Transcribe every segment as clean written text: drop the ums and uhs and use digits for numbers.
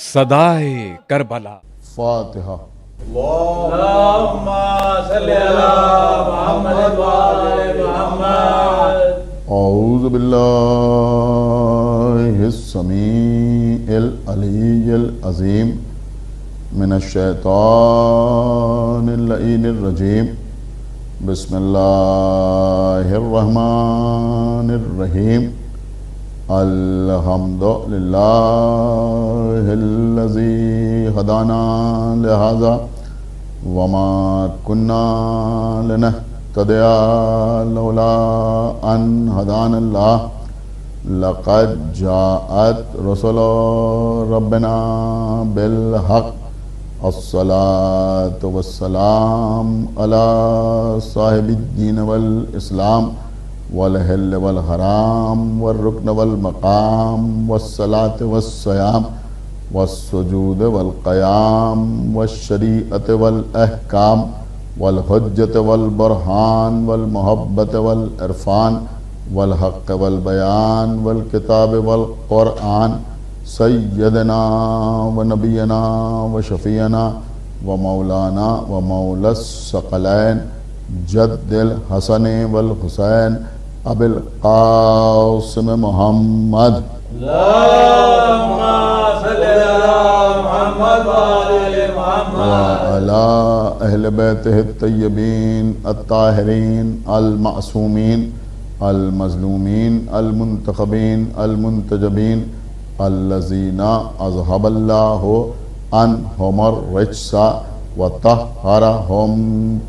صدائے کربلا فاتحہ۔ اللہم صلی علی محمد وآل محمد۔ اعوذ باللہ السمیع العلی العظیم من الشیطان اللعین الرجیم، بسم اللہ الرحمن الرحیم۔ الحمد للہ الذی ہدانا لہذا وما كنا لنهتدی لولا ان ہدانا اللہ، لقد جاءت رسل ربنا بالحق، الصلاة والسلام على صاحب الدین والاسلام والحل والحرام والرکن والمقام والصلاة والصیام والسجود والقیام والشریعت والاحکام والحجت والبرہان والمحبت والعرفان والحق والبیان والکتاب والقرآن، سیدنا ونبینا وشفیعنا ومولانا ومولا الثقلین جد الحسن والحسین ابی القاسم محمد۔ اللہم صلی علی محمد وآل محمد وعلی اہل بیتہ الطیبین الطاہرین المعصومین المظلومین المنتخبین المنتجبین الذین اذھب اللہ عنہم الرجس وطہرہم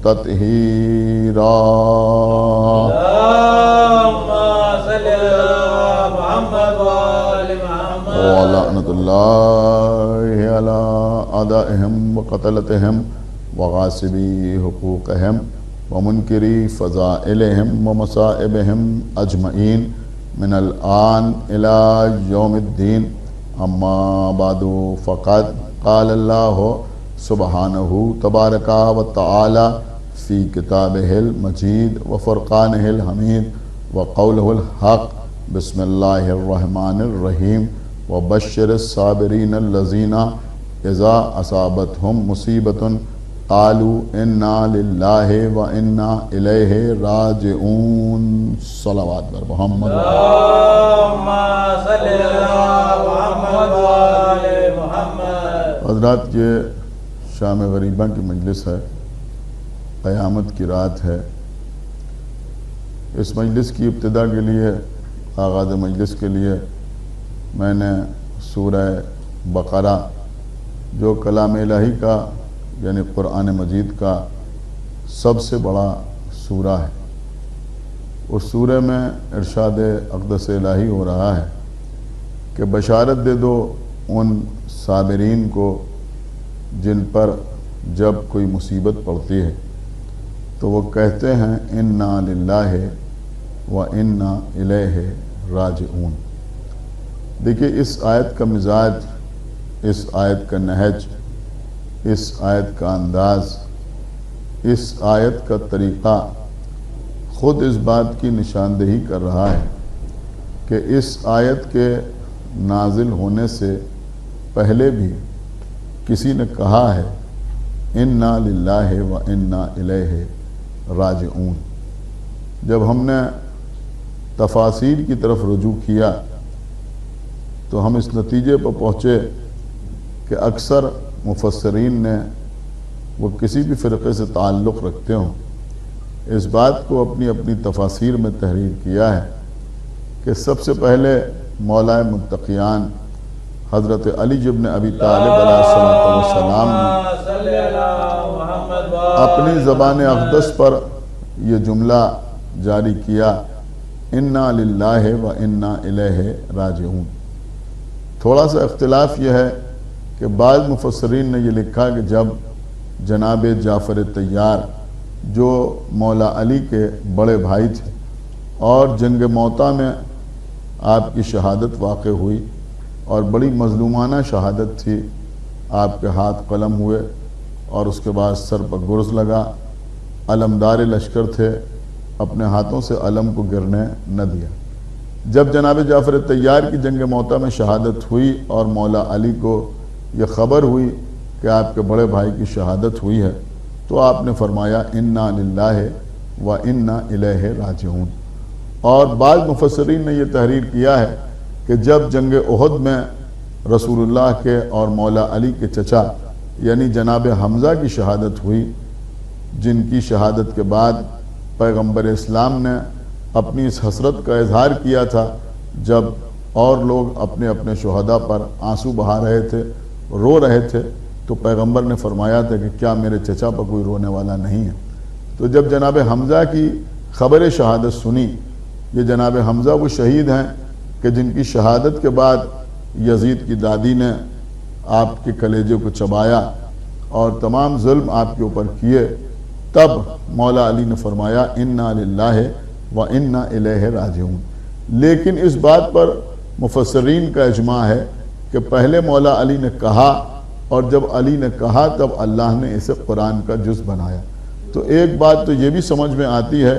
تطہیرا۔ اللہم صلی علی محمد وآل محمد۔ ولعنۃ اللہ علی اعدائہم وقتلتہم وغاصبی حقوقہم ومنکری فضائلہم ومصائبہم اجمعین من الآن الی یوم الدین، اما بعد فقد قال اللہ سبحانہ تبارک و تعالی فی کتابہ المجید وفرقانہ الحمید وقولہ الحق، بسم اللہ الرحمن الرحیم۔ وبشر الصابرین الذین اذا اصابتہم مصیبۃ قالوا انا للہ وانا الیہ راجعون۔ صلوات بر محمد۔ اللہم صلی علی محمد وآل محمد۔ حضرات، یہ شام غریبہ کی مجلس ہے، قیامت کی رات ہے۔ اس مجلس کی ابتدا کے لیے، آغاز مجلس کے لیے میں نے سورہ بقرہ، جو کلام الہی کا یعنی قرآن مجید کا سب سے بڑا سورہ ہے، اس سورہ میں ارشاد اقدس الہی ہو رہا ہے کہ بشارت دے دو ان صابرین کو جن پر جب کوئی مصیبت پڑتی ہے تو وہ کہتے ہیں انا للہ و انا الیہ راجعون۔ دیکھیے، اس آیت کا مزاج، اس آیت کا نہج، اس آیت کا انداز، اس آیت کا طریقہ خود اس بات کی نشاندہی کر رہا ہے کہ اس آیت کے نازل ہونے سے پہلے بھی کسی نے کہا ہے انا للہ و انا الیہ راجعون۔ جب ہم نے تفاسیر کی طرف رجوع کیا تو ہم اس نتیجے پر پہنچے کہ اکثر مفسرین نے، وہ کسی بھی فرقے سے تعلق رکھتے ہوں، اس بات کو اپنی اپنی تفاسیر میں تحریر کیا ہے کہ سب سے پہلے مولا متقیان حضرت علی ابن ابی طالب علیہ السلام نے اپنی زبان اقدس پر یہ جملہ جاری کیا انا للہ و انا الیہ راجعون۔ تھوڑا سا اختلاف یہ ہے کہ بعض مفسرین نے یہ لکھا کہ جب جناب جعفر طیار جو مولا علی کے بڑے بھائی تھے اور جنگ موطا میں آپ کی شہادت واقع ہوئی اور بڑی مظلومانہ شہادت تھی، آپ کے ہاتھ قلم ہوئے اور اس کے بعد سر پر گرز لگا، علمدار لشکر تھے، اپنے ہاتھوں سے علم کو گرنے نہ دیا۔ جب جناب جعفر طیار کی جنگ موطا میں شہادت ہوئی اور مولا علی کو یہ خبر ہوئی کہ آپ کے بڑے بھائی کی شہادت ہوئی ہے، تو آپ نے فرمایا انا للہ و انا الیہ راجعون۔ اور بعض مفسرین نے یہ تحریر کیا ہے کہ جب جنگ احد میں رسول اللہ کے اور مولا علی کے چچا یعنی جناب حمزہ کی شہادت ہوئی، جن کی شہادت کے بعد پیغمبر اسلام نے اپنی اس حسرت کا اظہار کیا تھا، جب اور لوگ اپنے اپنے شہداء پر آنسو بہا رہے تھے، رو رہے تھے، تو پیغمبر نے فرمایا تھا کہ کیا میرے چچا پر کوئی رونے والا نہیں ہے؟ تو جب جناب حمزہ کی خبر شہادت سنی، یہ جناب حمزہ وہ شہید ہیں کہ جن کی شہادت کے بعد یزید کی دادی نے آپ کے کلیجے کو چبایا اور تمام ظلم آپ کے اوپر کیے، تب مولا علی نے فرمایا انا للہ و انا الیہ راجعون۔ لیکن اس بات پر مفسرین کا اجماع ہے کہ پہلے مولا علی نے کہا، اور جب علی نے کہا تب اللہ نے اسے قرآن کا جز بنایا۔ تو ایک بات تو یہ بھی سمجھ میں آتی ہے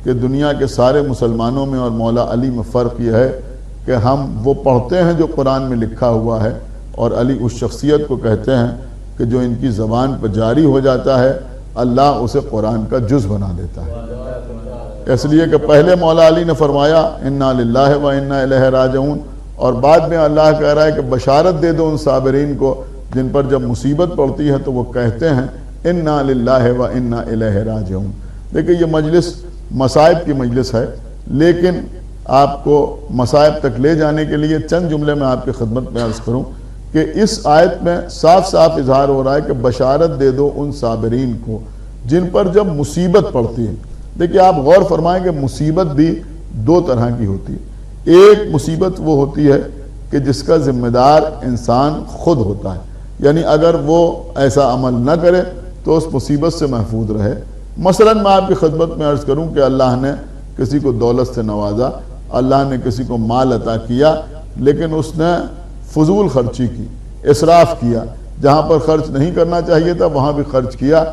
کہ دنیا کے سارے مسلمانوں میں اور مولا علی میں فرق یہ ہے کہ ہم وہ پڑھتے ہیں جو قرآن میں لکھا ہوا ہے، اور علی اس شخصیت کو کہتے ہیں کہ جو ان کی زبان پر جاری ہو جاتا ہے اللہ اسے قرآن کا جز بنا دیتا ہے۔ اس لیے کہ پہلے مولا علی نے فرمایا انا للہ و انا الیہ راجعون، اور بعد میں اللہ کہہ رہا ہے کہ بشارت دے دو ان صابرین کو جن پر جب مصیبت پڑتی ہے تو وہ کہتے ہیں انا للہ و انا الیہ راجعون۔ دیکھیں یہ مجلس مصائب کی مجلس ہے، لیکن آپ کو مصائب تک لے جانے کے لیے چند جملے میں آپ کی خدمت میں عرض کروں کہ اس آیت میں صاف صاف اظہار ہو رہا ہے کہ بشارت دے دو ان صابرین کو جن پر جب مصیبت پڑتی ہے۔ دیکھیں آپ غور فرمائیں کہ مصیبت بھی دو طرح کی ہوتی ہے۔ ایک مصیبت وہ ہوتی ہے کہ جس کا ذمہ دار انسان خود ہوتا ہے، یعنی اگر وہ ایسا عمل نہ کرے تو اس مصیبت سے محفوظ رہے۔ مثلا میں آپ کی خدمت میں عرض کروں کہ اللہ نے کسی کو دولت سے نوازا، اللہ نے کسی کو مال عطا کیا، لیکن اس نے فضول خرچی کی، اسراف کیا، جہاں پر خرچ نہیں کرنا چاہیے تھا وہاں بھی خرچ کیا،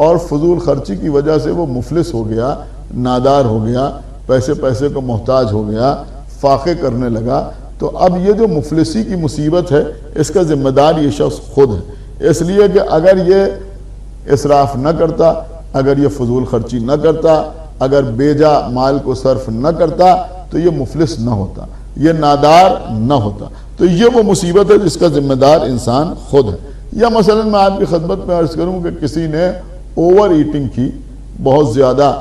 اور فضول خرچی کی وجہ سے وہ مفلس ہو گیا، نادار ہو گیا، پیسے کو محتاج ہو گیا، فاقے کرنے لگا۔ تو اب یہ جو مفلسی کی مصیبت ہے اس کا ذمہ دار یہ شخص خود ہے، اس لیے کہ اگر یہ اسراف نہ کرتا، اگر یہ فضول خرچی نہ کرتا، اگر بیجا مال کو صرف نہ کرتا تو یہ مفلس نہ ہوتا، یہ نادار نہ ہوتا۔ تو یہ وہ مصیبت ہے جس کا ذمہ دار انسان خود ہے۔ یا مثلا میں آپ کی خدمت میں عرض کروں کہ کسی نے اوور ایٹنگ کی، بہت زیادہ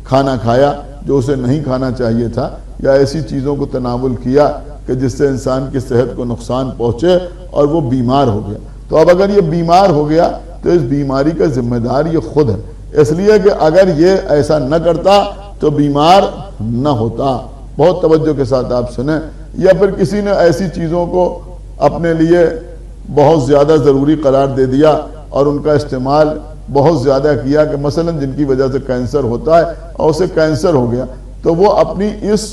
کھانا کھایا جو اسے نہیں کھانا چاہیے تھا، یا ایسی چیزوں کو تناول کیا کہ جس سے انسان کی صحت کو نقصان پہنچے اور وہ بیمار ہو گیا۔ تو اب اگر یہ بیمار ہو گیا تو اس بیماری کا ذمہ دار یہ خود ہے، اس لیے کہ اگر یہ ایسا نہ کرتا تو بیمار نہ ہوتا۔ بہت توجہ کے ساتھ آپ سنیں۔ یا پھر کسی نے ایسی چیزوں کو اپنے لیے بہت زیادہ ضروری قرار دے دیا اور ان کا استعمال بہت زیادہ کیا کہ مثلا جن کی وجہ سے کینسر ہوتا ہے اور اسے کینسر ہو گیا، تو وہ اپنی اس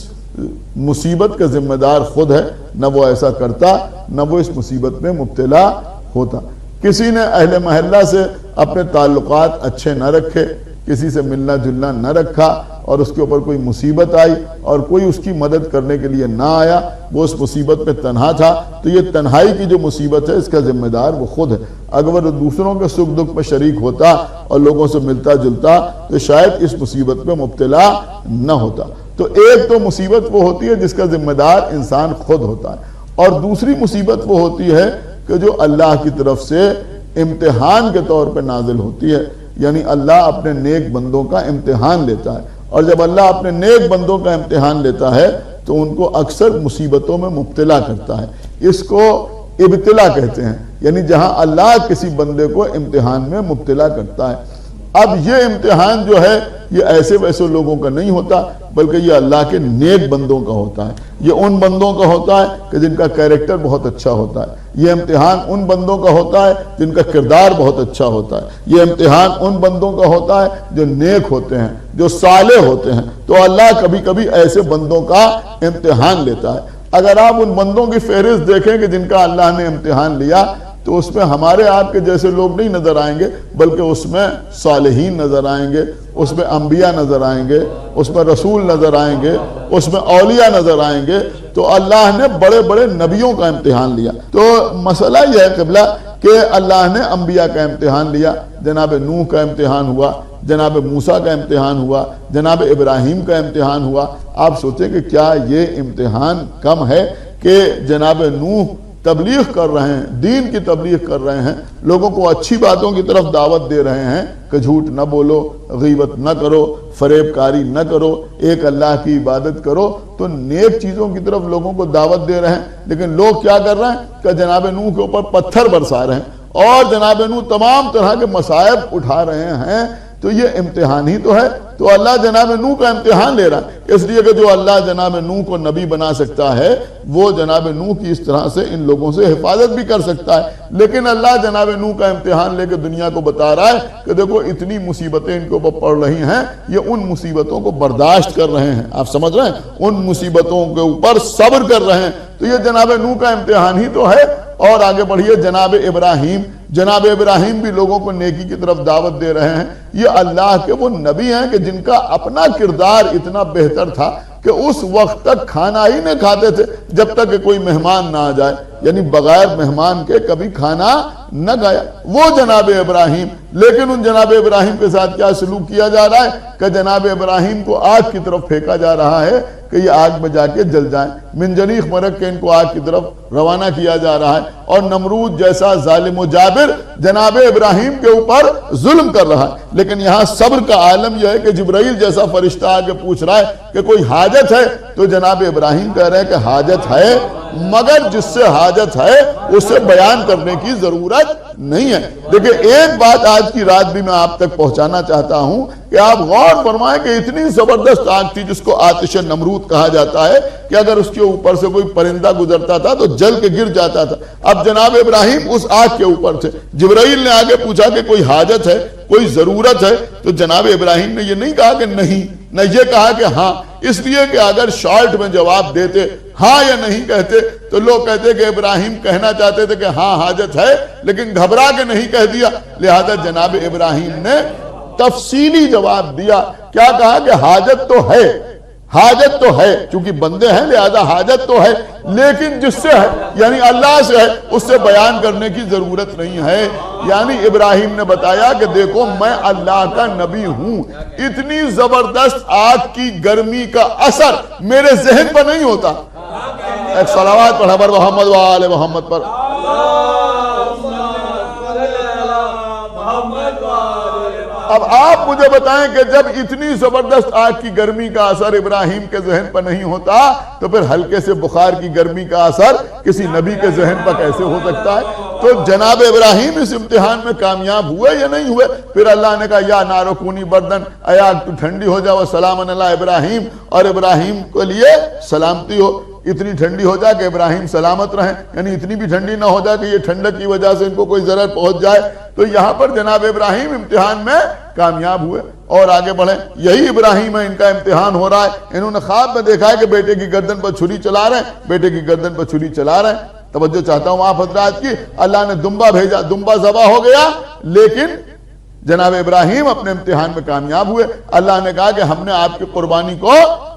مصیبت کا ذمہ دار خود ہے، نہ وہ ایسا کرتا نہ وہ اس مصیبت میں مبتلا ہوتا۔ کسی نے اہل محلہ سے اپنے تعلقات اچھے نہ رکھے، کسی سے ملنا جلنا نہ رکھا، اور اس کے اوپر کوئی مصیبت آئی اور کوئی اس کی مدد کرنے کے لیے نہ آیا، وہ اس مصیبت میں تنہا تھا، تو یہ تنہائی کی جو مصیبت ہے اس کا ذمہ دار وہ خود ہے۔ اگر وہ دوسروں کے سکھ دکھ میں شریک ہوتا اور لوگوں سے ملتا جلتا تو شاید اس مصیبت میں مبتلا نہ ہوتا۔ تو ایک تو مصیبت وہ ہوتی ہے جس کا ذمہ دار انسان خود ہوتا ہے، اور دوسری مصیبت وہ ہوتی ہے کہ جو اللہ کی طرف سے امتحان کے طور پہ نازل ہوتی ہے، یعنی اللہ اپنے نیک بندوں کا امتحان لیتا ہے، اور جب اللہ اپنے نیک بندوں کا امتحان لیتا ہے تو ان کو اکثر مصیبتوں میں مبتلا کرتا ہے۔ اس کو ابتلا کہتے ہیں، یعنی جہاں اللہ کسی بندے کو امتحان میں مبتلا کرتا ہے۔ اب یہ امتحان جو ہے یہ ایسے ویسے لوگوں کا نہیں ہوتا، بلکہ یہ اللہ کے نیک بندوں کا ہوتا ہے۔ یہ ان بندوں کا ہوتا ہے کہ جن کا کیریکٹر بہت اچھا ہوتا ہے۔ یہ امتحان ان بندوں کا ہوتا ہے جن کا کردار بہت اچھا ہوتا ہے۔ یہ امتحان ان بندوں کا ہوتا ہے جو نیک ہوتے ہیں، جو صالح ہوتے ہیں۔ تو اللہ کبھی کبھی ایسے بندوں کا امتحان لیتا ہے۔ اگر آپ ان بندوں کی فہرست دیکھیں کہ جن کا اللہ نے امتحان لیا، تو اس میں ہمارے آپ کے جیسے لوگ نہیں نظر آئیں گے، بلکہ اس میں صالحین نظر آئیں گے، اس میں انبیاء نظر آئیں گے، اس میں رسول نظر آئیں گے، اس میں اولیاء نظر آئیں گے۔ تو اللہ نے بڑے بڑے نبیوں کا امتحان لیا۔ تو مسئلہ یہ ہے قبلہ کہ اللہ نے انبیاء کا امتحان لیا، جناب نوح کا امتحان ہوا، جناب موسیٰ کا امتحان ہوا، جناب ابراہیم کا امتحان ہوا۔ آپ سوچیں کہ کیا یہ امتحان کم ہے کہ جناب نوح تبلیغ کر رہے ہیں، دین کی تبلیغ کر رہے ہیں، لوگوں کو اچھی باتوں کی طرف دعوت دے رہے ہیں کہ جھوٹ نہ بولو، غیبت نہ کرو، فریب کاری نہ کرو، ایک اللہ کی عبادت کرو، تو نیک چیزوں کی طرف لوگوں کو دعوت دے رہے ہیں۔ لیکن لوگ کیا کر رہے ہیں کہ جناب نوح کے اوپر پتھر برسا رہے ہیں اور جناب نوح تمام طرح کے مصائب اٹھا رہے ہیں۔ تو یہ امتحان ہی تو ہے۔ تو اللہ جناب نوح کا امتحان لے رہا ہے، اس لیے کہ جو اللہ جناب نوح کو نبی بنا سکتا ہے وہ جناب نوح کی اس طرح سے ان لوگوں سے حفاظت بھی کر سکتا ہے۔ لیکن اللہ جناب نوح کا امتحان لے کے دنیا کو بتا رہا ہے کہ دیکھو اتنی مصیبتیں ان کے اوپر پڑ رہی ہیں، یہ ان مصیبتوں کو برداشت کر رہے ہیں، آپ سمجھ رہے ہیں، ان مصیبتوں کے اوپر صبر کر رہے ہیں۔ تو یہ جناب نوح کا امتحان ہی تو ہے۔ اور آگے بڑھیے، جناب ابراہیم بھی لوگوں کو نیکی کی طرف دعوت دے رہے ہیں۔ یہ اللہ کے وہ نبی ہیں کہ جن کا اپنا کردار اتنا بہتر تھا کہ اس وقت تک کھانا ہی نہیں کھاتے تھے جب تک کہ کوئی مہمان نہ آ جائے، یعنی بغیر مہمان کے کبھی کھانا نہ کھایا وہ جناب ابراہیم۔ لیکن ان جناب ابراہیم کے ساتھ کیا سلوک کیا جا رہا ہے کہ جناب ابراہیم کو آگ کی طرف پھینکا جا رہا ہے کہ یہ آگ میں جا کے جل جائیں، منجنیق مرک کے ان کو آگ کی طرف روانہ کیا جا رہا ہے۔ اور نمرود جیسا ظالم و جابر جناب ابراہیم کے اوپر ظلم کر رہا ہے۔ لیکن یہاں صبر کا عالم یہ ہے کہ جبرائیل جیسا فرشتہ آ کے پوچھ رہا ہے کہ کوئی حاجت ہے، تو جناب ابراہیم کہہ رہے ہیں کہ حاجت ہے، مگر جس سے حاجت ہے اسے بیان کرنے کی ضرورت نہیں ہے۔ دیکھیں ایک بات آج کی رات بھی میں آپ تک پہنچانا چاہتا ہوں کہ آپ غور فرمائیں کہ اتنی زبردست آگ تھی جس کو آتش نمرود کہا جاتا ہے کہ اگر اس کے اوپر سے کوئی پرندہ گزرتا تھا تو جل کے گر جاتا تھا۔ اب جناب ابراہیم اس آگ کے اوپر تھے، جبرائیل نے آگے پوچھا کہ کوئی حاجت ہے، کوئی ضرورت ہے، تو جناب ابراہیم نے یہ نہیں کہا کہ نہیں، نہ یہ کہا کہ ہاں، اس لیے کہ اگر شارٹ میں جواب دیتے ہاں یا نہیں کہتے تو لوگ کہتے کہ ابراہیم کہنا چاہتے تھے کہ ہاں حاجت ہے، لیکن گھبرا کے نہیں کہہ دیا۔ لہذا جناب ابراہیم نے تفصیلی جواب دیا، کیا کہا کہ حاجت تو ہے، حاجت تو ہے، چونکہ بندے ہیں لہذا حاجت تو ہے، لیکن جس سے ہے یعنی اللہ سے ہے اس سے بیان کرنے کی ضرورت نہیں ہے۔ یعنی ابراہیم نے بتایا کہ دیکھو میں اللہ کا نبی ہوں، اتنی زبردست آگ کی گرمی کا اثر میرے ذہن پر نہیں ہوتا۔ ایک صلوات پڑھا پر محمد و آل محمد پر۔ اب آپ مجھے بتائیں کہ جب اتنی زبردست آگ کی گرمی کا اثر ابراہیم کے ذہن پر نہیں ہوتا تو پھر ہلکے سے بخار کی گرمی کا اثر کسی نبی کے ذہن پر کیسے ہو سکتا ہے؟ تو جناب ابراہیم اس امتحان میں کامیاب ہوئے یا نہیں ہوئے؟ پھر اللہ نے کہا یا نارو کونی بردن، اے آگ تو ٹھنڈی ہو جا، وسلام علی ابراہیم، اور ابراہیم کے لیے سلامتی ہو، اتنی ٹھنڈی ہو جائے کہ ابراہیم سلامت رہیں، یعنی اتنی بھی ٹھنڈی نہ ہو جائے کہ یہ ٹھنڈک کی وجہ سے ان کو کوئی ضرر پہنچ جائے۔ تو یہاں پر جناب ابراہیم امتحان میں کامیاب ہوئے اور آگے بڑھیں۔ یہی ابراہیم ہے، ان کا امتحان ہو رہا ہے۔ انہوں نے خواب میں دیکھا ہے کہ بیٹے کی گردن پر چھری چلا رہے ہیں، بیٹے کی گردن پر چھری چلا رہے ہیں۔ توجہ چاہتا ہوں آپ حضرات کی، اللہ نے دمبا بھیجا، دمبا ذبح ہو گیا، لیکن جناب ابراہیم اپنے امتحان میں کامیاب ہوئے۔ اللہ نے کہا کہ ہم نے آپ کی قربانی کو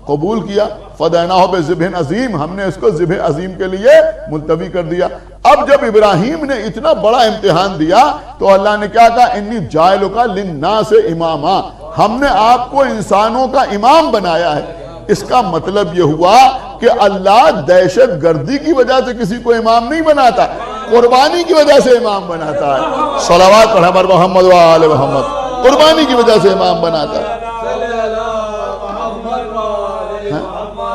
قبول کیا، فدیناہ بذبح عظیم، ہم نے اس کو ذبح عظیم کے لیے ملتوی کر دیا۔ اب جب ابراہیم نے اتنا بڑا امتحان دیا تو اللہ نے کیا کہا، انی جاعلک للناس اماما، ہم نے آپ کو انسانوں کا امام بنایا ہے۔ اس کا مطلب یہ ہوا کہ اللہ دہشت گردی کی وجہ سے کسی کو امام نہیں بناتا، قربانی کی وجہ سے امام بناتا ہے۔ صلوات پڑھا پر محمد و آل محمد، قربانی کی وجہ سے امام بناتا ہے۔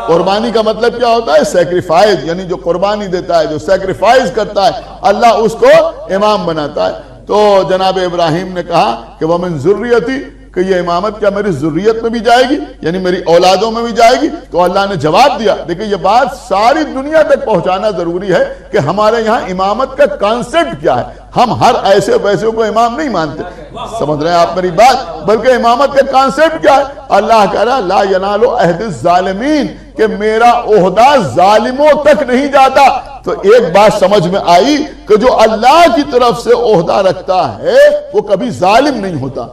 قربانی کا مطلب کیا ہوتا ہے؟ سیکریفائز، یعنی جو قربانی دیتا ہے، جو سیکریفائز کرتا ہے، اللہ اس کو امام بناتا ہے۔ تو جناب ابراہیم نے کہا کہ وَمِن ذُرِّيَّتِي، کہ یہ امامت کیا میری ذریت میں بھی جائے گی، یعنی میری اولادوں میں بھی جائے گی؟ تو اللہ نے جواب دیا۔ دیکھیں یہ بات ساری دنیا تک پہنچانا ضروری ہے کہ ہمارے یہاں امامت کا کانسیپٹ کیا ہے۔ ہم ہر ایسے ویسے کو امام نہیں مانتے، سمجھ رہے ہیں آپ میری بات؟ بلکہ امامت کا کانسیپٹ کیا ہے؟ اللہ کہہ رہا لا ینال عہد الظالمین، کہ میرا عہدہ ظالموں تک نہیں جاتا۔ تو ایک بات سمجھ میں آئی کہ جو اللہ کی طرف سے عہدہ رکھتا ہے وہ کبھی ظالم نہیں ہوتا.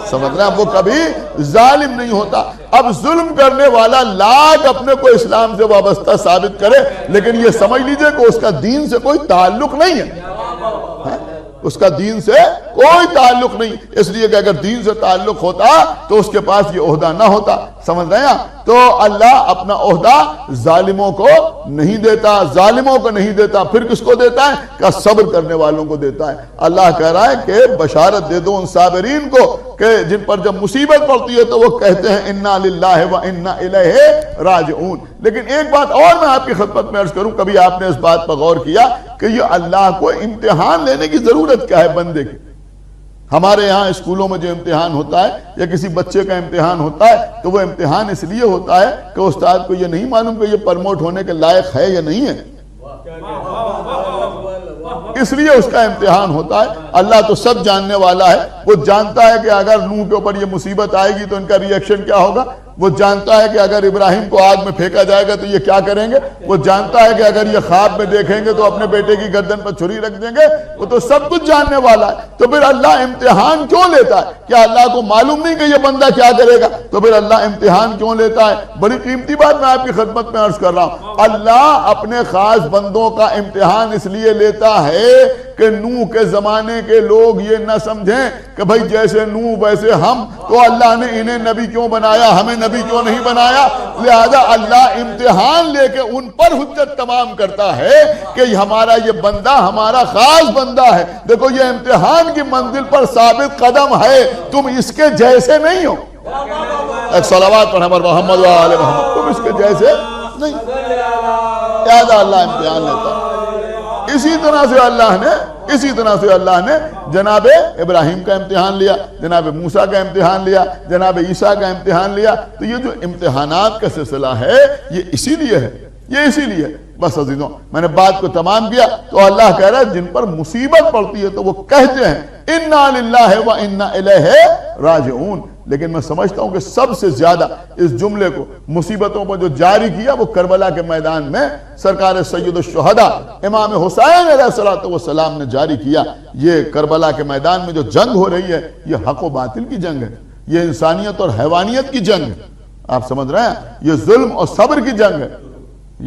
سمجھ رہے ہیں؟ وہ کبھی ظالم نہیں ہوتا. اب ظلم کرنے والا لاکھ اپنے کو اسلام سے وابستہ ثابت کرے لیکن یہ سمجھ لیجئے کہ اس کا دین سے کوئی تعلق نہیں ہے. اس کا دین سے کوئی تعلق نہیں. اس لیے کہ اگر دین سے تعلق ہوتا تو اس کے پاس یہ عہدہ نہ ہوتا. سمجھ رہے ہیں؟ تو اللہ اپنا عہدہ ظالموں کو نہیں دیتا. ظالموں کو نہیں دیتا. پھر کس کو دیتا ہے؟ کہ صبر کرنے والوں کو دیتا ہے. اللہ کہہ رہا ہے کہ بشارت دے دو ان صابرین کو کہ جن پر جب مصیبت پڑتی ہے تو وہ کہتے ہیں انا للہ و انا الیہ راجعون. لیکن ایک بات اور میں آپ کی خدمت میں عرض کروں, کبھی آپ نے اس بات پر غور کیا کہ یہ اللہ کو امتحان لینے کی ضرورت کیا ہے بندے کی؟ ہمارے یہاں اسکولوں میں جو امتحان ہوتا ہے یا کسی بچے کا امتحان ہوتا ہے تو وہ امتحان اس لیے ہوتا ہے کہ استاد کو یہ نہیں معلوم کہ یہ پرموٹ ہونے کے لائق ہے یا نہیں ہے, اس لیے اس کا امتحان ہوتا ہے. اللہ تو سب جاننے والا ہے. وہ جانتا ہے کہ اگر نوح کے اوپر یہ مصیبت آئے گی تو ان کا ری ایکشن کیا ہوگا. وہ جانتا ہے کہ اگر ابراہیم کو آگ میں پھینکا جائے گا تو یہ کیا کریں گے. وہ جانتا ہے کہ اگر یہ خواب میں دیکھیں گے تو اپنے بیٹے کی گردن پر چھری رکھ دیں گے. وہ تو سب کچھ جاننے والا ہے. تو پھر اللہ امتحان کیوں لیتا ہے؟ کیا اللہ کو معلوم نہیں کہ یہ بندہ کیا کرے گا؟ تو پھر اللہ امتحان کیوں لیتا ہے؟ بڑی قیمتی بات میں آپ کی خدمت میں عرض کر رہا ہوں. اللہ اپنے خاص بندوں کا امتحان اس لیے لیتا ہے کہ نوح کے زمانے کے لوگ یہ نہ سمجھیں کہ بھئی جیسے نوح ویسے ہم, تو اللہ نے انہیں نبی کیوں بنایا, ہمیں نبی کیوں نہیں بنایا. لہذا اللہ امتحان لے کے ان پر حجت تمام کرتا ہے کہ ہمارا یہ بندہ ہمارا خاص بندہ ہے. دیکھو یہ امتحان کی منزل پر ثابت قدم ہے, تم اس کے جیسے نہیں ہو. ایک صلوات پڑھیں پر محمد و آل محمد. تم اس کے جیسے نہیں. لہذا اللہ امتحان لیتا ہے. اسی طرح سے اللہ نے جناب ابراہیم کا امتحان لیا, جناب موسیٰ کا امتحان لیا, جناب عیسیٰ کا امتحان لیا. تو یہ جو امتحانات کا سلسلہ ہے یہ اسی لیے ہے, یہ اسی لیے. بس عزیزوں میں نے بات کو تمام کیا. تو اللہ کہہ رہا ہے جن پر مصیبت پڑتی ہے تو وہ کہتے ہیں انا للہ و انا الیہ راجعون. لیکن میں سمجھتا ہوں کہ سب سے زیادہ اس جملے کو مصیبتوں پر جو جاری کیا وہ کربلا کے میدان میں سرکار سید الشہداء امام حسین علیہ السلام نے جاری کیا. یہ کربلا کے میدان میں جو جنگ ہو رہی ہے یہ حق و باطل کی جنگ ہے, یہ انسانیت اور حیوانیت کی جنگ ہے. آپ سمجھ رہے ہیں؟ یہ ظلم اور صبر کی جنگ ہے,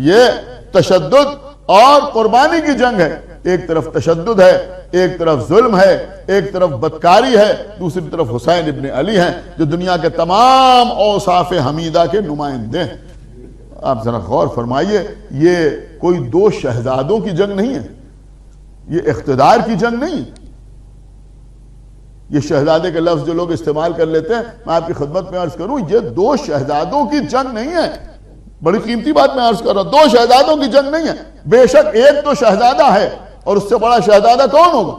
یہ تشدد اور قربانی کی جنگ ہے. ایک طرف تشدد ہے, ایک طرف ظلم ہے, ایک طرف بدکاری ہے, دوسری طرف حسین ابن علی ہیں جو دنیا کے تمام اوصاف حمیدہ کے نمائندے ہیں. آپ ذرا غور فرمائیے, یہ کوئی دو شہزادوں کی جنگ نہیں ہے, یہ اقتدار کی جنگ نہیں. یہ شہزادے کے لفظ جو لوگ استعمال کر لیتے ہیں, میں آپ کی خدمت میں عرض کروں یہ دو شہزادوں کی جنگ نہیں ہے. بڑی قیمتی بات میں عرض کر رہا ہوں, دو شہزادوں کی جنگ نہیں ہے. بے شک ایک تو شہزادہ ہے اور اس سے بڑا شہزادہ کون ہوگا؟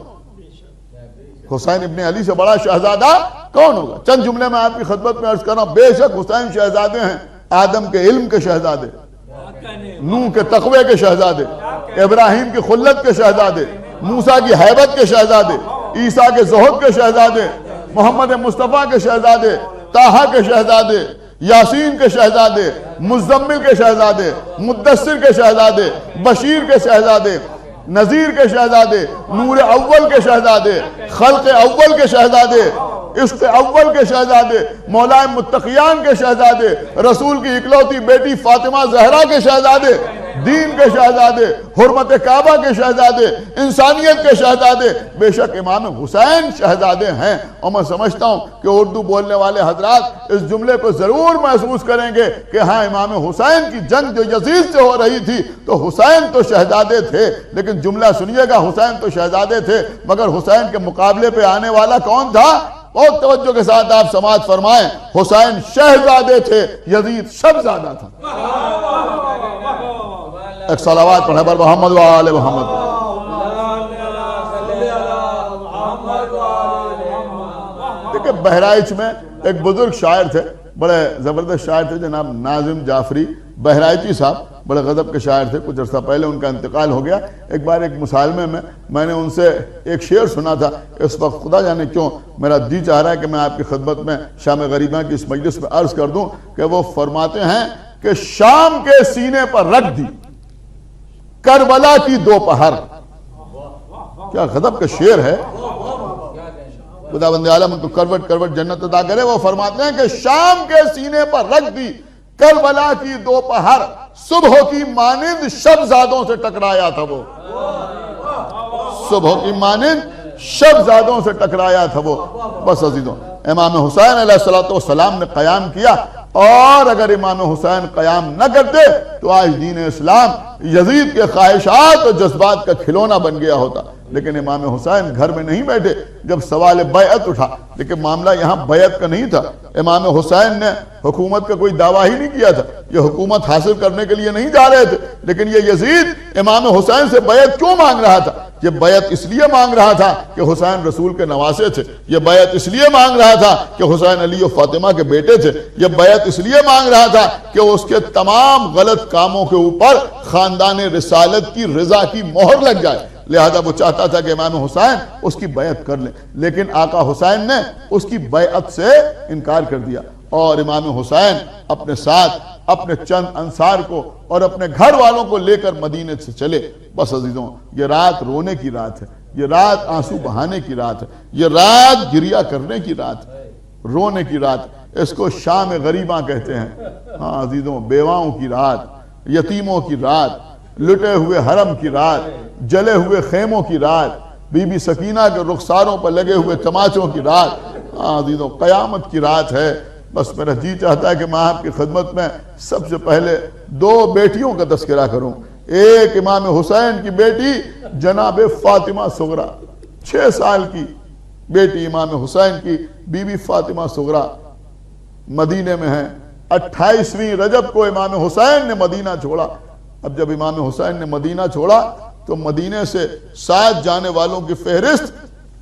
حسین ابن علی سے بڑا شہزادہ کون ہوگا؟ چند جملے میں آپ کی خدمت میں عرض کر رہا ہوں. بے شک حسین شہزادے ہیں, آدم کے علم کے شہزادے, نوح کے تقوی کے شہزادے, ابراہیم کی خلت کے شہزادے, موسیٰ کی ہیبت کے شہزادے, عیسیٰ کے زہد کے شہزادے, محمد مصطفیٰ کے شہزادے, طٰہٰ کے شہزادے, یاسین کے شہزادے, مزمل کے شہزادے, مدثر کے شہزادے, بشیر کے شہزادے, نذیر کے شہزادے, نور اول کے شہزادے, خلق اول کے شہزادے, عشق اول کے شہزادے, مولا متقیان کے شہزادے, رسول کی اکلوتی بیٹی فاطمہ زہرا کے شہزادے, دین کے شہزادے, حرمت کعبہ کے شہزادے, انسانیت کے شہزادے. بے شک امام حسین شہزادے ہیں. اور میں سمجھتا ہوں کہ اردو بولنے والے حضرات اس جملے کو ضرور محسوس کریں گے کہ ہاں امام حسین کی جنگ جو یزید سے ہو رہی تھی تو حسین تو شہزادے تھے, لیکن جملہ سنیے گا, حسین تو شہزادے تھے مگر حسین کے مقابلے پہ آنے والا کون تھا؟ بہت توجہ کے ساتھ آپ سماعت فرمائیں. حسین شہزادے تھے, یزید شہزادہ تھا. ایک صلوات پڑھیں پر محمد و آل محمد. دیکھیں بہرائچ میں ایک بزرگ شاعر تھے, بڑے زبردست شاعر تھے, جناب ناظم جعفری بہرائچی صاحب, بڑے غضب کے شاعر تھے. کچھ عرصہ پہلے ان کا انتقال ہو گیا. ایک بار ایک مصالمے میں نے ان سے ایک شعر سنا تھا. اس وقت خدا جانے کیوں میرا جی چاہ رہا ہے کہ میں آپ کی خدمت میں شام غریباں کی اس مجلس میں عرض کر دوں کہ وہ فرماتے ہیں کہ شام کے سینے پر رکھ دی, کربلا کی دوپہر. کیا غضب کا شعر ہے. خداوند عالم ان کو کروٹ کروٹ جنت عطا کرے. وہ فرماتے ہیں کہ شام کے سینے پر رکھ دی کربلا کی دوپہر، صبح کی مانند شبزادوں سے ٹکرایا تھا وہ. صبح کی مانند شبزادوں سے ٹکرایا تھا وہ. بس عزیزوں، امام حسین علیہ السلام نے قیام کیا، اور اگر امام حسین قیام نہ کرتے تو آج دین اسلام یزید کے خواہشات اور جذبات کا کھلونا بن گیا ہوتا. لیکن امام حسین گھر میں نہیں بیٹھے جب سوال بیعت اٹھا. لیکن معاملہ یہاں بیعت کا نہیں تھا. امام حسین نے حکومت کا کوئی دعویٰ ہی نہیں کیا تھا. یہ حکومت حاصل کرنے کے لیے نہیں جا رہے تھے. لیکن یہ یزید امام حسین سے بیعت کیوں مانگ رہا تھا؟ یہ بیعت اس لیے مانگ رہا تھا کہ حسین رسول کے نواسے تھے. یہ بیعت اس لیے مانگ رہا تھا کہ حسین علی و فاطمہ کے بیٹے تھے. یہ بیعت اس لیے مانگ رہا تھا کہ اس کے تمام غلط کاموں کے اوپر خاندان رسالت کی رضا کی مہر لگ جائے. لہذا وہ چاہتا تھا کہ امام حسین اس کی بیعت کر لیں. لیکن آقا حسین نے اس کی بیعت سے انکار کر دیا، اور امام حسین اپنے ساتھ اپنے چند انصار کو اور اپنے گھر والوں کو لے کر مدینے سے چلے. بس عزیزوں، یہ رات رونے کی رات ہے، یہ رات آنسو بہانے کی رات ہے، یہ رات گریہ کرنے کی رات ہے، رونے کی رات. اس کو شام غریباں کہتے ہیں. ہاں عزیزوں، بیواؤں کی رات، یتیموں کی رات، لٹے ہوئے حرم کی رات، جلے ہوئے خیموں کی رات، بی بی سکینہ کے رخساروں پر لگے ہوئے تماچوں کی رات. ہاں عزیزوں، قیامت کی رات ہے. بس میرا جی چاہتا ہے کہ میں آپ کی خدمت میں سب سے پہلے دو بیٹیوں کا تذکرہ کروں. ایک امام حسین کی بیٹی جناب فاطمہ صغرا، 6 سال کی بیٹی امام حسین کی بی بی فاطمہ صغرا مدینے میں ہیں. 28ویں رجب کو امام حسین نے مدینہ چھوڑا. اب جب امام حسین نے مدینہ چھوڑا تو مدینے سے ساتھ جانے والوں کی فہرست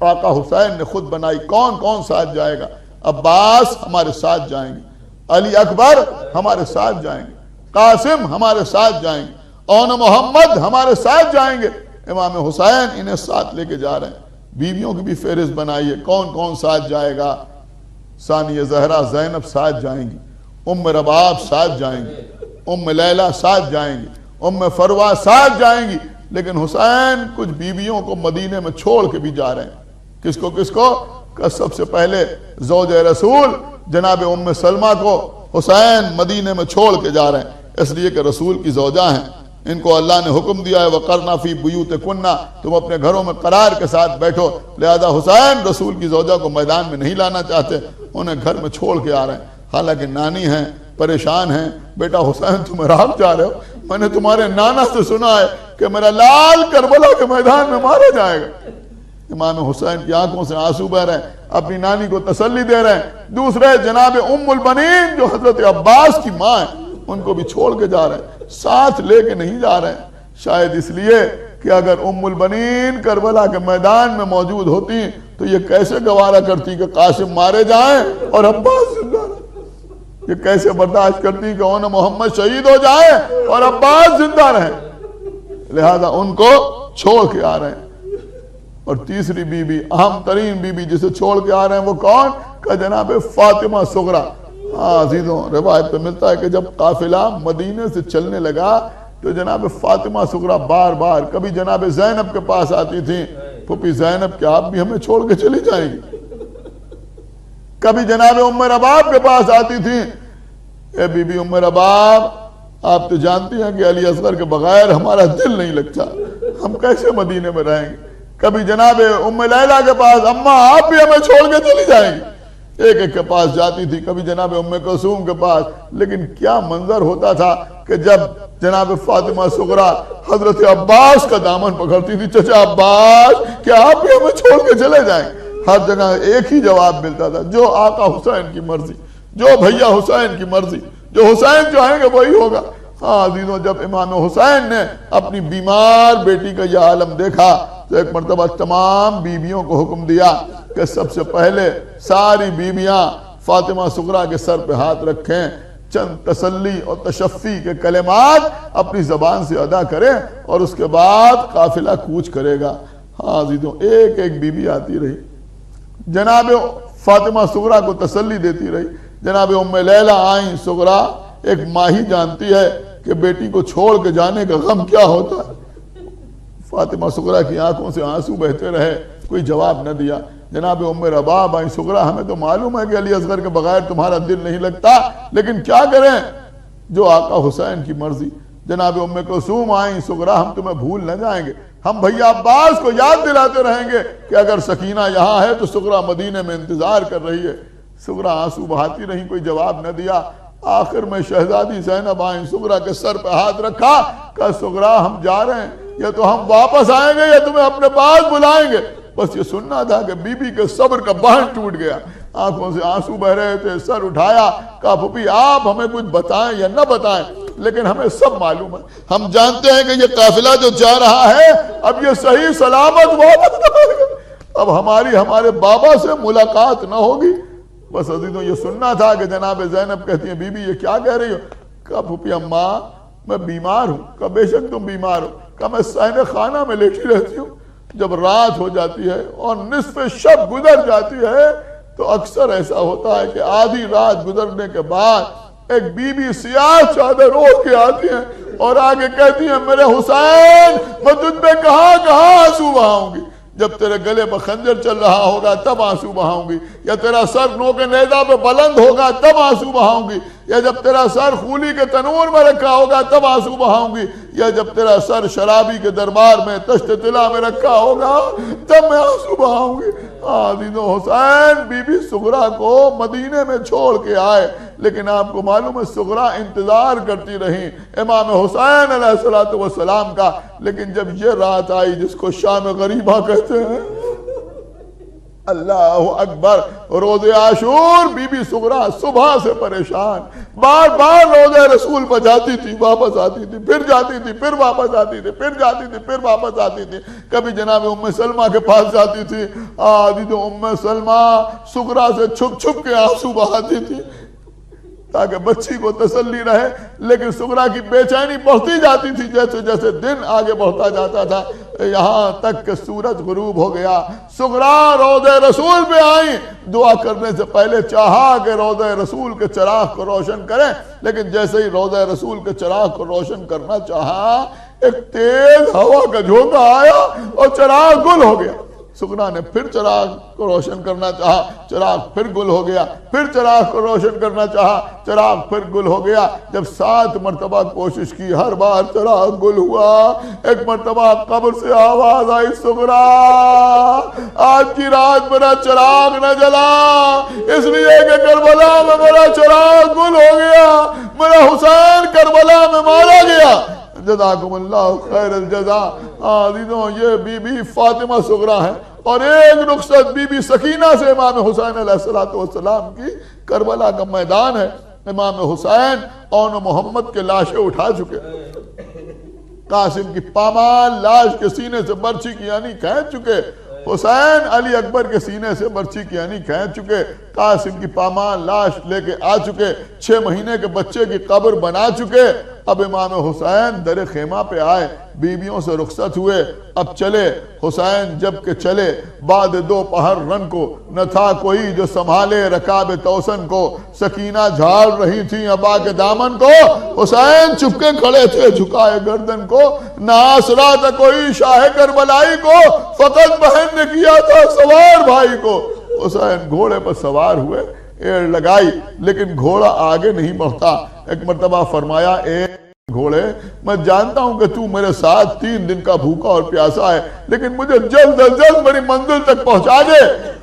آقا حسین نے خود بنائی. کون کون ساتھ جائے گا؟ عباس ہمارے ساتھ جائیں گے، علی اکبر ہمارے ساتھ جائیں گے، قاسم ہمارے ساتھ جائیں گے، اون محمد ہمارے ساتھ جائیں گے. امام حسین انہیں ساتھ لے کے جا رہے ہیں. بیویوں کی بھی فہرست بنائی ہے، کون کون ساتھ جائے گا. ثانیہ زہرا زینب ساتھ جائیں گی، ام رباب ساتھ جائیں گی، ام لیلہ ساتھ جائیں گی، ام فروہ ساتھ جائیں گی. لیکن حسین کچھ بیویوں کو مدینے میں چھوڑ کے بھی جا رہے ہیں. کس کو کہ سب سے پہلے زوج رسول جناب ام سلمہ کو حسین مدینے میں چھوڑ کے جا رہے ہیں، اس لیے کہ رسول کی زوجہ ہیں. ان کو اللہ نے حکم دیا ہے وَقَرْنَ فِي بُيُوتِكُنَّ، تم اپنے گھروں میں قرار کے ساتھ بیٹھو. لہذا حسین رسول کی زوجہ کو میدان میں نہیں لانا چاہتے، انہیں گھر میں چھوڑ کے آ رہے ہیں. حالانکہ نانی ہیں، پریشان ہیں. بیٹا حسین تم عراق جا رہے ہو، میں نے تمہارے نانا سے سنا ہے کہ میرا لال کربلا کے میدان میں مارا جائے گا. امام حسین کی آنکھوں سے آنسو بہ رہے ہیں، اپنی نانی کو تسلی دے رہے ہیں. دوسرے جناب ام البنین جو حضرت عباس کی ماں ہیں، ان کو بھی چھوڑ کے جا رہے ہیں، ساتھ لے کے نہیں جا رہے ہیں. شاید اس لیے کہ اگر ام البنین کربلا کے میدان میں موجود ہوتی تو یہ کیسے گوارا کرتی کہ قاسم مارے جائیں اور عباس زندہ رہے. یہ کیسے برداشت کرتی کہ اون محمد شہید ہو جائیں اور عباس زندہ رہیں. لہذا ان کو چھوڑ کے آ رہے ہیں. اور تیسری بی بی، اہم ترین بی بی جسے چھوڑ کے آ رہے ہیں وہ کون؟ کہ جناب فاطمہ صغرا. عزیزوں، روایت پہ ملتا ہے کہ جب قافلہ مدینے سے چلنے لگا تو جناب فاطمہ صغرا بار بار کبھی جناب زینب کے پاس آتی تھی، پھوپھی زینب کیا آپ بھی ہمیں چھوڑ کے چلی جائیں گی؟ کبھی جناب ام رباب کے پاس آتی تھی، اے بی بی ام رباب، آپ تو جانتی ہیں کہ علی اصغر کے بغیر ہمارا دل نہیں لگتا، ہم کیسے مدینے میں رہیں گے. کبھی جناب ام لیلہ کے پاس، اماں آپ بھی ہمیں چھوڑ کے چلی جائیں گی. ایک ایک کے پاس جاتی تھی. کبھی جناب ام کلثوم کے پاس. لیکن کیا منظر ہوتا تھا کہ جب جناب فاطمہ صغرا حضرت عباس کا دامن پکڑتی تھی، چچا عباس کیا آپ بھی ہمیں چھوڑ کے چلے جائیں گے؟ ہر جگہ ایک ہی جواب ملتا تھا، جو آقا حسین کی مرضی، جو بھیا حسین کی مرضی، جو حسین چاہیں گے وہی ہوگا. ہاں عزیزوں، جب امام حسین نے اپنی بیمار بیٹی کا یہ عالم دیکھا تو ایک مرتبہ تمام بیویوں کو حکم دیا کہ سب سے پہلے ساری بیویاں فاطمہ صغرا کے سر پہ ہاتھ رکھیں، چند تسلی اور تشفی کے کلمات اپنی زبان سے ادا کریں، اور اس کے بعد قافلہ کوچ کرے گا. ہاں عزیزوں، ایک ایک بیوی آتی رہی، جناب فاطمہ صغرا کو تسلی دیتی رہی. جناب ام لیلہ آئیں. صغرا ایک ماں ہی جانتی ہے کہ بیٹی کو چھوڑ کے جانے کا غم کیا ہوتا ہے. فاطمہ صغرا کی آنکھوں سے آنسو بہتے رہے، کوئی جواب نہ دیا۔ جناب ام رباب آئیں، صغرا ہمیں تو معلوم ہے کہ علی اصغر کے بغیر تمہارا دل نہیں لگتا، لیکن کیا کریں، جو آقا حسین کی مرضی۔ جناب ام کلثوم آئیں، صغرا ہم تمہیں بھول نہ جائیں گے، ہم بھیا عباس کو یاد دلاتے رہیں گے کہ اگر سکینہ یہاں ہے تو صغرا مدینے میں انتظار کر رہی ہے۔ صغرا آنسو بہاتی رہیں، کوئی جواب نہ دیا۔ آخر میں شہزادی زینب آئیں، صغرا کے سر پہ ہاتھ رکھا، کہا صغرا ہم جا رہے ہیں، یا تو ہم واپس آئیں گے یا تمہیں اپنے پاس بلائیں گے۔ بس یہ سننا تھا کہ بی بی کے صبر کا بہن ٹوٹ گیا، آنکھوں سے آنسو بہ رہے تھے، سر اٹھایا، کہا پھوپھی آپ ہمیں کچھ بتائیں یا نہ بتائیں لیکن ہمیں سب معلوم ہے، ہم جانتے ہیں کہ یہ قافلہ جو جا رہا ہے اب یہ صحیح سلامت واپس نہ آئے گا، اب ہمارے بابا سے ملاقات نہ ہوگی۔ بس عزیزوں یہ سننا تھا کہ جناب زینب کہتی ہیں بی بی یہ کیا کہہ رہی ہو؟ کہا پھوپھی اماں میں بیمار ہوں۔ کہا بے شک تم بیمار ہو۔ کہا میں صحن خانہ میں لیٹی رہتی ہوں، جب رات ہو جاتی ہے اور نصف شب گزر جاتی ہے تو اکثر ایسا ہوتا ہے کہ آدھی رات گزرنے کے بعد ایک بی بی سیاہ چادر اوڑھ کے آتی ہیں اور آگے کہتی ہیں میرے حسین میں تجھ پہ کہاں آنسو بہاؤں گی، جب تیرے گلے پر خنجر چل رہا ہوگا تب آنسو بہاؤں گی، یا تیرا سر نوک نیزہ پہ بلند ہوگا تب آنسو بہاؤں گی، یا جب تیرا سر خولی کے تنور میں رکھا ہوگا تب آنسو بہاؤں گی، یا جب تیرا سر شرابی کے دربار میں تشت طلا میں رکھا ہوگا تب میں آنسو بہاؤں گی۔ عزیزو حسین بی بی صغرا کو مدینے میں چھوڑ کے آئے، لیکن آپ کو معلوم ہے صغرا انتظار کرتی رہیں امام حسین علیہ السلام کا۔ لیکن جب یہ رات آئی جس کو شام غریبہ کہتے ہیں، اللہ اکبر، روز عاشور بی بی صغرا صبح سے پریشان، بار بار روز رسول پر جاتی تھی واپس آتی تھی، پھر جاتی تھی پھر واپس آتی تھی، پھر جاتی تھی پھر واپس آتی تھی، کبھی جناب ام سلمہ کے پاس جاتی تھی، تو ام سلمہ صغرا سے چھپ چھپ کے آنسو بہاتی تھی تاکہ بچی کو تسلی رہے، لیکن صغرا کی بے چینی بڑھتی جاتی تھی جیسے جیسے دن آگے بڑھتا جاتا تھا، یہاں تک کہ سورج غروب ہو گیا۔ صغرا روضہ رسول پہ آئیں، دعا کرنے سے پہلے چاہا کہ روضہ رسول کے چراغ کو روشن کریں، لیکن جیسے ہی روضہ رسول کے چراغ کو روشن کرنا چاہا ایک تیز ہوا کا جھونکا آیا اور چراغ گل ہو گیا۔ صغرا نے پھر چراغ کو روشن کرنا چاہا، چراغ پھر گل ہو گیا، پھر چراغ کو روشن کرنا چاہا، چراغ پھر گل ہو گیا۔ جب 7 مرتبہ کوشش کی ہر بار چراغ گل ہوا، ایک مرتبہ قبر سے آواز آئی صغرا آج کی رات میرا چراغ نہ جلا، اس لیے کہ کربلا میں میرا چراغ گل ہو گیا، میرا حسین کربلا میں مارا گیا۔ جزاکم اللہ خیر الجزا۔ عزیزوں یہ بی بی فاطمہ صغرا ہے، اور ایک رخصت بی بی سکینہ سے امام حسین علیہ السلام کی کربلا کا میدان ہے۔ امام حسین اون محمد کے لاشیں اٹھا چکے، قاسم کی پامال لاش کے سینے سے برچھی کی یعنی کھینچ چکے، حسین علی اکبر کے سینے سے برچھی کی یعنی کھینچ چکے، قاسم کی پامال لاش لے کے آ چکے، 6 مہینے کے بچے کی قبر بنا چکے۔ اب امام حسین در خیمہ پہ آئے، بیویوں سے رخصت ہوئے، اب چلے۔ حسین جب کہ چلے بعد 2 پہر رن کو نہ تھا کوئی جو سنبھالے رکاب توسن کو، سکینہ جھاڑ رہی تھی ابا کے دامن کو، حسین چپکے کھڑے تھے جھکائے گردن کو، نہ آسرا تھا کوئی شاہ کربلائی کو، فقط بہن نے کیا تھا سوار بھائی کو۔ حسین گھوڑے پر سوار ہوئے، ایڑ لگائی، لیکن گھوڑا آگے نہیں بڑھتا۔ ایک مرتبہ فرمایا اے گھوڑے میں جانتا ہوں کہ تو میرے ساتھ 3 دن کا بھوکا اور پیاسا ہے، لیکن مجھے جلد از جلد میری منزل تک پہنچا دے۔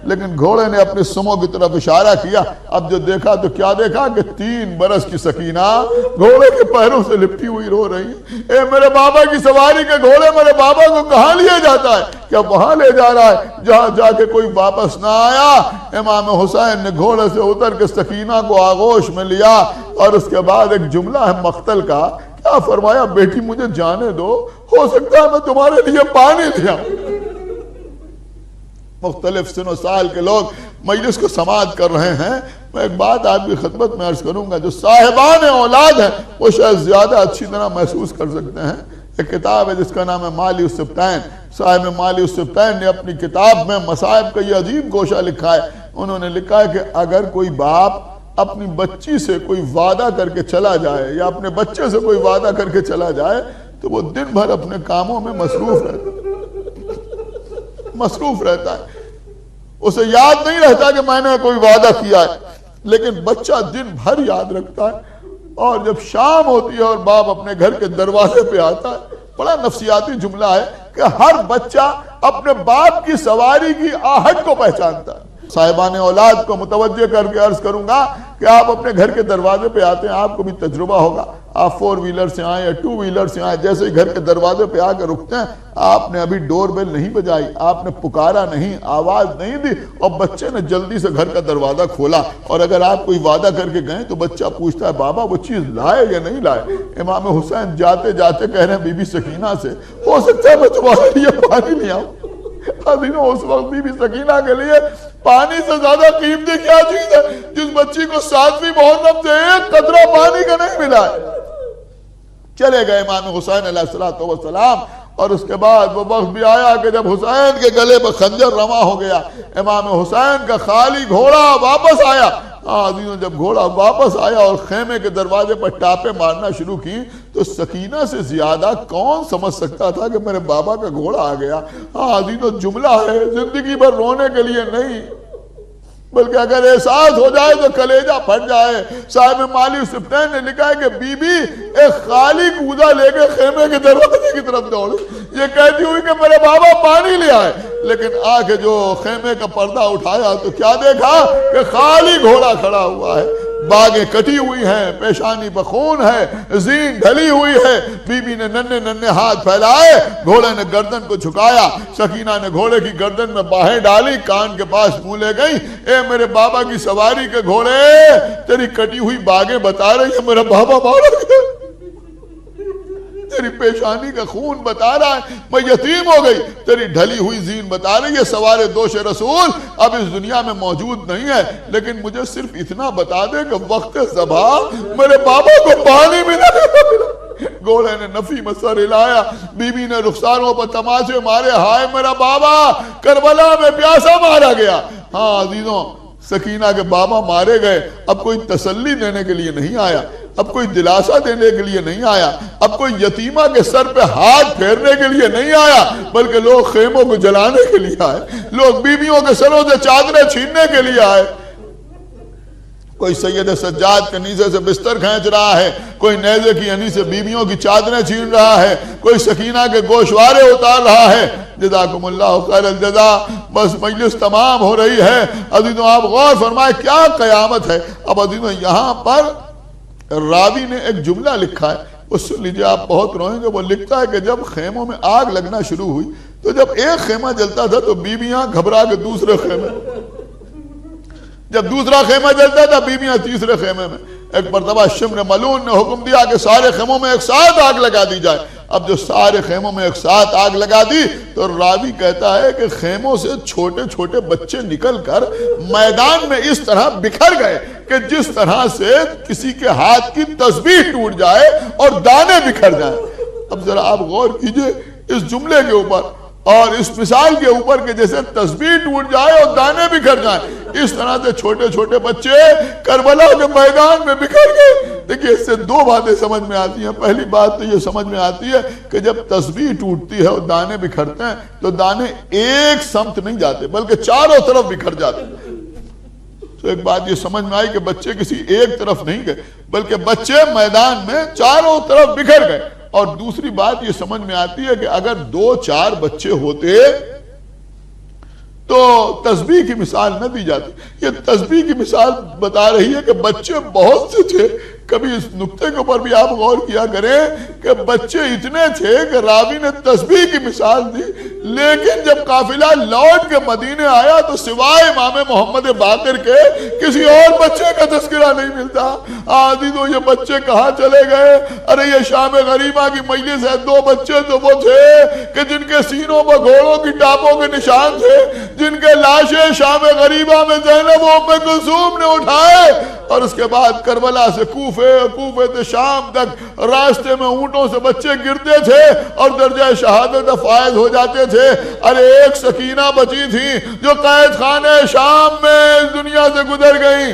لیکن گھوڑے نے اپنے سمو کی طرف اشارہ کیا، اب جو دیکھا تو کیا دیکھا کہ 3 برس کی سکینہ گھوڑے کے پیروں سے لپٹی ہوئی رو رہی۔ اے میرے بابا کی سواری کے گھوڑے میرے بابا کو کہاں لیا جاتا ہے؟ کیا وہاں لے جا رہا ہے جہاں جا کے کوئی واپس نہ آیا؟ امام حسین نے گھوڑے سے اتر کے سکینہ کو آغوش میں لیا، اور اس کے بعد ایک جملہ ہے مقتل کا، کیا فرمایا بیٹی مجھے جانے دو، ہو سکتا ہے میں تمہارے لیے پانی دیا۔ مختلف سن و سال کے لوگ مجلس کو سماعت کر رہے ہیں، میں ایک بات آپ کی خدمت میں عرض کروں گا، جو صاحبان اولاد ہیں وہ شاید زیادہ اچھی طرح محسوس کر سکتے ہیں۔ ایک کتاب ہے جس کا نام ہے مالی السبتین، صاحب مالی السبتین نے اپنی کتاب میں مصائب کا یہ عجیب گوشہ لکھا ہے۔ انہوں نے لکھا ہے کہ اگر کوئی باپ اپنی بچی سے کوئی وعدہ کر کے چلا جائے یا اپنے بچے سے کوئی وعدہ کر کے چلا جائے تو وہ دن بھر اپنے کاموں میں مصروف رہتا ہے، مصروف رہتا ہے، اسے یاد نہیں رہتا کہ میں نے کوئی وعدہ کیا ہے، لیکن بچہ دن بھر یاد رکھتا ہے۔ اور جب شام ہوتی ہے اور باپ اپنے گھر کے دروازے پہ آتا ہے، بڑا نفسیاتی جملہ ہے کہ ہر بچہ اپنے باپ کی سواری کی آہٹ کو پہچانتا ہے۔ صاحبان اولاد کو متوجہ کر کے عرض کروں گا کہ آپ اپنے گھر کے دروازے پہ آتے ہیں، آپ کو بھی تجربہ ہوگا، آپ 4 ویلر سے آئیں یا 2 ویلر سے آئیں، جیسے ہی گھر کے دروازے پہ آ کے رکتے ہیں، آپ نے ابھی ڈور بیل نہیں بجائی، آپ نے پکارا نہیں، آواز نہیں دی، اور بچے نے جلدی سے گھر کا دروازہ کھولا، اور اگر آپ کوئی وعدہ کر کے گئے تو بچہ پوچھتا ہے بابا وہ چیز لائے یا نہیں لائے؟ امام حسین جاتے جاتے کہہ رہے ہیں بی بی سکینہ سے، ہو سکتا ہے میں تمہارے لیے پانی لے آؤں۔ حضرینو اس وقت بی بی سکینہ کے لیے پانی سے زیادہ قیمتی کیا چیز ہے جس بچی کو 7ویں محرم سے 1 قطرہ پانی کا نہیں ملا ہے؟ چلے گئے امام حسین علیہ السلام، اور اس کے بعد وہ وقت بھی آیا کہ جب حسین کے گلے پر خنجر رواں ہو گیا، امام حسین کا خالی گھوڑا واپس آیا۔ عزیزوں جب گھوڑا واپس آیا اور خیمے کے دروازے پر ٹاپے مارنا شروع کی تو سکینہ سے زیادہ کون سمجھ سکتا تھا کہ میرے بابا کا گھوڑا آ گیا۔ عزیزوں جملہ ہے زندگی بھر رونے کے لیے نہیں، بلکہ اگر احساس ہو جائے تو کلیجہ پھٹ جائے۔ صاحب مالی سبتین نے لکھا ہے کہ بی بی ایک خالی کوزہ لے کے خیمے کے دروازے کی طرف دوڑی، یہ کہتی ہوئی کہ میرے بابا پانی لے آئے، لیکن آ کے جو خیمے کا پردہ اٹھایا تو کیا دیکھا کہ خالی گھوڑا کھڑا ہوا ہے، باگیں کٹی ہوئی ہیں، پیشانی پر خون ہے، زین ڈھلی ہوئی ہے۔ بی بی نے ننھے ننھے ہاتھ پھیلائے، گھوڑے نے گردن کو جھکایا، سکینہ نے گھوڑے کی گردن میں باہیں ڈالی، کان کے پاس منہ لے گئی، اے میرے بابا کی سواری کے گھوڑے، تیری کٹی ہوئی باگیں بتا رہی ہے میرا بابا مارا گیا، تیری پیشانی کا خون بتا رہا ہے میں یتیم ہو گئی، تیری ڈھلی ہوئی زین بتا رہی ہے سوار دوش رسول اب اس دنیا میں موجود نہیں ہے، لیکن مجھے صرف اتنا بتا دے کہ وقت ذبح میرے بابا کو پانی بھی نہ ملا۔ گھوڑے نے نفی میں سر ہلایا، بی بی نے رخساروں پر تماشے مارے، ہائے میرا بابا کربلا میں پیاسا مارا گیا۔ ہاں عزیزوں سکینہ کے بابا مارے گئے، اب کوئی تسلی دینے کے لیے نہیں آیا، اب کوئی دلاسا دینے کے لیے نہیں آیا، اب کوئی یتیمہ کے سر پہ ہاتھ پھیرنے کے لیے نہیں آیا، بلکہ لوگ خیموں کو جلانے کے لیے آئے، لوگ بیویوں کے سروں سے چادریں چھیننے کے لیے آئے۔ کوئی سید سجاد کے نیزے سے بستر کھینچ رہا ہے، کوئی نیزے کی انی سے بیویوں کی چادریں چھین رہا ہے، کوئی سکینہ کے گوشوارے اتار رہا ہے۔ جزاکم اللہ خیر الجزا۔ بس مجلس تمام ہو رہی ہے عزیزوں، آپ غور فرمائے کیا قیامت ہے۔ اب عزیزوں یہاں پر راوی نے ایک جملہ لکھا ہے، اس سن لیجئے، آپ بہت روئیں گے۔ وہ لکھتا ہے کہ جب خیموں میں آگ لگنا شروع ہوئی تو جب ایک خیمہ جلتا تھا تو بیویاں گھبرا کے دوسرے خیمے، جب دوسرا خیمہ جلتا تھا بیویاں تیسرے خیمے میں۔ ایک مرتبہ شمر ملون نے حکم دیا کہ سارے خیموں میں ایک ساتھ آگ لگا دی جائے۔ اب جو سارے خیموں میں ایک ساتھ آگ لگا دی تو راوی کہتا ہے کہ خیموں سے چھوٹے چھوٹے بچے نکل کر میدان میں اس طرح بکھر گئے کہ جس طرح سے کسی کے ہاتھ کی تسبیح ٹوٹ جائے اور دانے بکھر جائیں۔ اب ذرا آپ غور کیجئے اس جملے کے اوپر اور اس مثال کے اوپر کہ جیسے تسبیح ٹوٹ جائے اور دانے بکھر جائیں، اس طرح سے چھوٹے چھوٹے بچے کربلا کے میدان میں بکھر گئے۔ دیکھیں اس سے 2 باتیں سمجھ میں آتی ہیں۔ پہلی بات تو یہ سمجھ میں آتی ہے کہ جب تسبیح ٹوٹتی ہے اور دانے بکھرتے ہیں تو دانے ایک سمت نہیں جاتے بلکہ چاروں طرف بکھر جاتے ہیں۔ تو ایک بات یہ سمجھ میں آئی کہ بچے کسی ایک طرف نہیں گئے بلکہ بچے میدان میں چاروں طرف بکھر گئے۔ اور دوسری بات یہ سمجھ میں آتی ہے کہ اگر 2-4 بچے ہوتے تو تسبیح کی مثال نہ دی جاتی۔ یہ تسبیح کی مثال بتا رہی ہے کہ بچے بہت سے تھے۔ کبھی اس نقطے کے اوپر بھی آپ غور کیا کریں کہ بچے اتنے تھے کہ راوی نے تسبیح کی مثال دی، لیکن جب قافلہ لوٹ کے مدینے آیا تو سوائے امام محمد باقر کے کسی اور بچے کا تذکرہ نہیں ملتا۔ عزیزو یہ بچے کہاں چلے گئے؟ ارے یہ شام غریبہ کی مجلس ہے۔ 2 بچے تو وہ تھے کہ جن کے سینوں پر گھوڑوں کی ٹاپوں کے نشان تھے، جن کے لاشیں شام غریبہ میں زینب و ام کلثوم نے اٹھائے، اور اس کے بعد کربلا سے کوفے سے شام تک راستے میں اونٹوں سے بچے گرتے تھے اور درجہ شہادت فائز ہو جاتے تھے۔ ارے ایک سکینہ بچی تھی جو قید خانے شام میں اس دنیا سے گزر گئی۔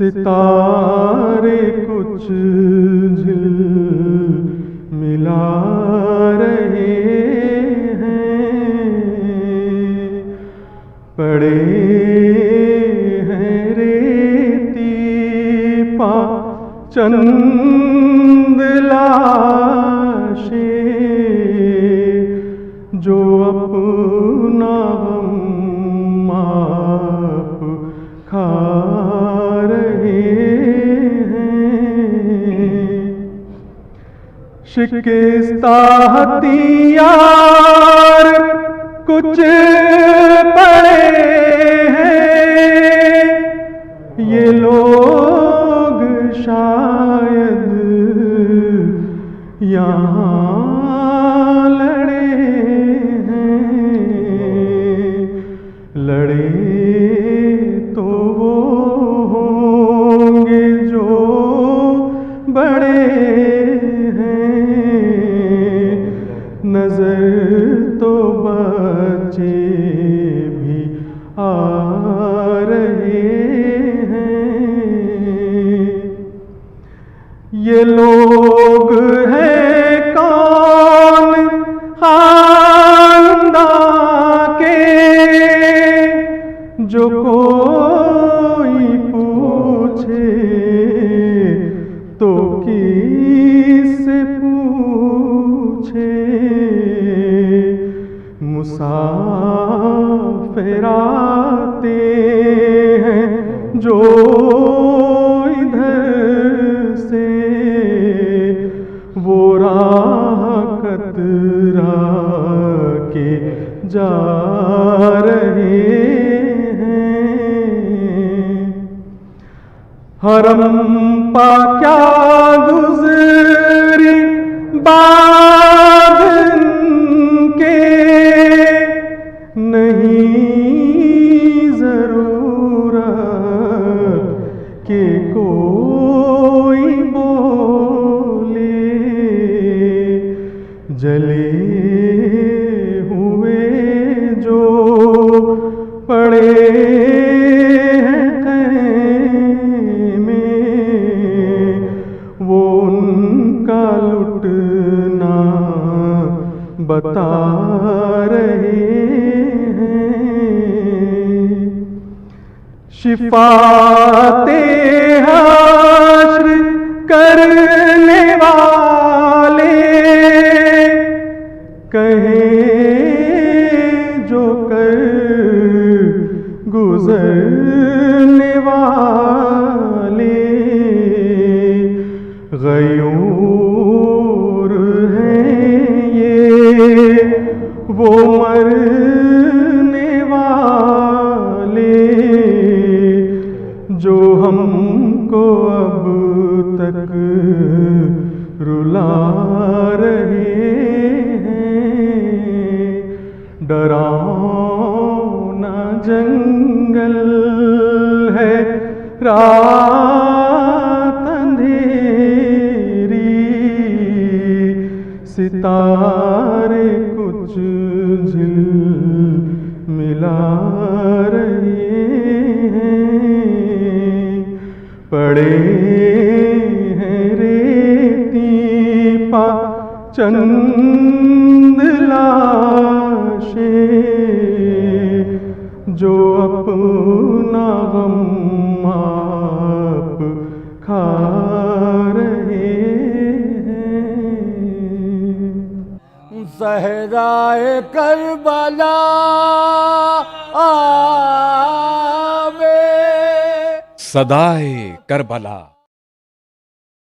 ستارے کچھ جھل ملا رہے ہیں، پڑے ہیں ریتی پا چند لاشیں جو اپنا غم آپ کھا رہے ہیں، شکستہ ہتھیار کچھ پڑے ہیں، یہ لوگ شاید یہاں لڑے ہیں، لڑے تو وہ ہوں گے جو بڑے ہیں، نظر تو بچے بھی آ رہے ہیں، یہ لوگ ہیں کون خاندان کے جو کوئی پوچھے تو کس سے پوچھے، مسافر آتے ہیں جو ادھر سے، وہ راہ کترا کے جا رہے ہیں، حرم پا کیا گزری بعد ان کے، نہیں ضرورت کہ کوئی بولے، جلے ہوئے جو پڑے ہیں خیمے، وہ ان کا لٹنا بتا رہے ہیں، شفاعت حشر کرنے والے کہیں جو کر گزرنے والے، غیور ہیں یہ وہ مرنے والے جو ہم کو اب تک رلا رہے ہیں، ڈراؤنا جنگل ہے رات اندھیری، ستارے کچھ جھل ملا رہے ہیں، پڑے ہیں ریتی پا چند لاشیں جو اپنا غم آپ کھا رہے ہیں، صحرائے کربلا میں صدائے کربلا